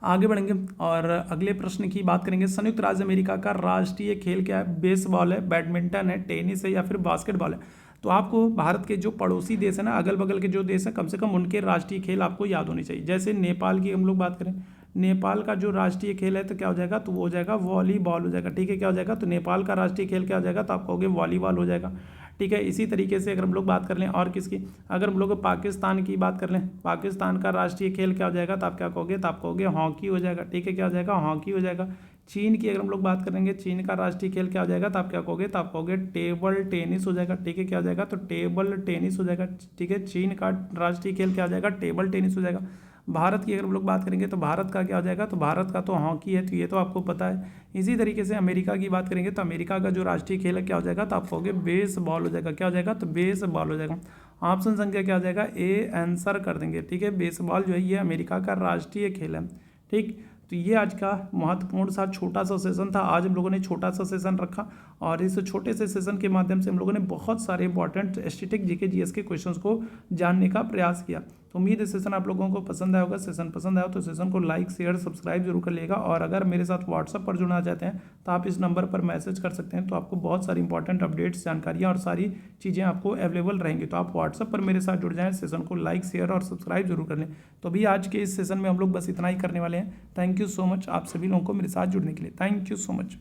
आगे बढ़ेंगे और अगले प्रश्न की बात करेंगे। संयुक्त राज्य अमेरिका का राष्ट्रीय खेल क्या है? बेसबॉल है, बैडमिंटन है, टेनिस है या फिर बास्केटबॉल है? तो आपको भारत के जो पड़ोसी देश है ना, अगल बगल के जो देश है, कम से कम उनके राष्ट्रीय खेल आपको याद होने चाहिए। जैसे नेपाल की हम लोग बात करें, नेपाल का जो राष्ट्रीय खेल है तो क्या हो जाएगा? तो वो हो जाएगा वॉलीबॉल हो जाएगा। ठीक है, क्या हो जाएगा? तो नेपाल का राष्ट्रीय खेल क्या हो जाएगा? तो आप कहोगे वॉलीबॉल हो जाएगा। ठीक है, इसी तरीके से अगर हम लोग बात कर लें और किसकी, अगर हम लोग पाकिस्तान की बात कर लें, पाकिस्तान का राष्ट्रीय खेल क्या हो जाएगा? तो आप क्या कहोगे? तो आप कहोगे हॉकी हो जाएगा। ठीक है, क्या हो जाएगा? हॉकी हो जाएगा। चीन की अगर हम लोग बात करेंगे, चीन का राष्ट्रीय खेल क्या हो जाएगा? तो आप क्या कहोगे? तो आप कहोगे टेबल टेनिस हो जाएगा। ठीक है, क्या हो जाएगा? तो टेबल टेनिस हो जाएगा। ठीक है, चीन का राष्ट्रीय खेल क्या हो जाएगा? टेबल टेनिस हो जाएगा। भारत की अगर हम लोग बात करेंगे तो भारत का क्या हो जाएगा? तो भारत का तो हॉकी है, तो ये तो आपको पता है। इसी तरीके से अमेरिका की बात करेंगे तो अमेरिका का जो राष्ट्रीय खेल है क्या हो जाएगा? तो आप कहोगे बेसबॉल हो जाएगा। क्या हो जाएगा? तो बेसबॉल हो जाएगा। ऑप्शन संख्या क्या हो जाएगा? ए आंसर कर देंगे। ठीक है, बेसबॉल जो है ये अमेरिका का राष्ट्रीय खेल है। ठीक, तो ये आज का महत्वपूर्ण सा छोटा सा सेशन था। आज हम लोगों ने छोटा सा सेशन रखा और इस छोटे से सेशन के माध्यम से हम लोगों ने बहुत सारे इंपॉर्टेंट स्टैटिक जीके जीएस के क्वेश्चंस को जानने का प्रयास किया। तो उम्मीद है सेशन आप लोगों को पसंद आया होगा। सेशन पसंद आया तो सेशन को लाइक शेयर सब्सक्राइब जरूर कर लेगा। और अगर मेरे साथ व्हाट्सअप पर जुड़ना चाहते हैं तो आप इस नंबर पर मैसेज कर सकते हैं, तो आपको बहुत सारी इंपॉर्टेंट अपडेट्स जानकारियाँ और सारी चीज़ें आपको अवेलेबल रहेंगी। तो आप व्हाट्सअप पर मेरे साथ जुड़ जाएँ, सेशन को लाइक शेयर और सब्सक्राइब जरूर कर लें। तो अभी आज के इस सेशन में हम लोग बस इतना ही करने वाले हैं। थैंक यू सो मच आप सभी लोगों को मेरे साथ जुड़ने के लिए। Thank you so much.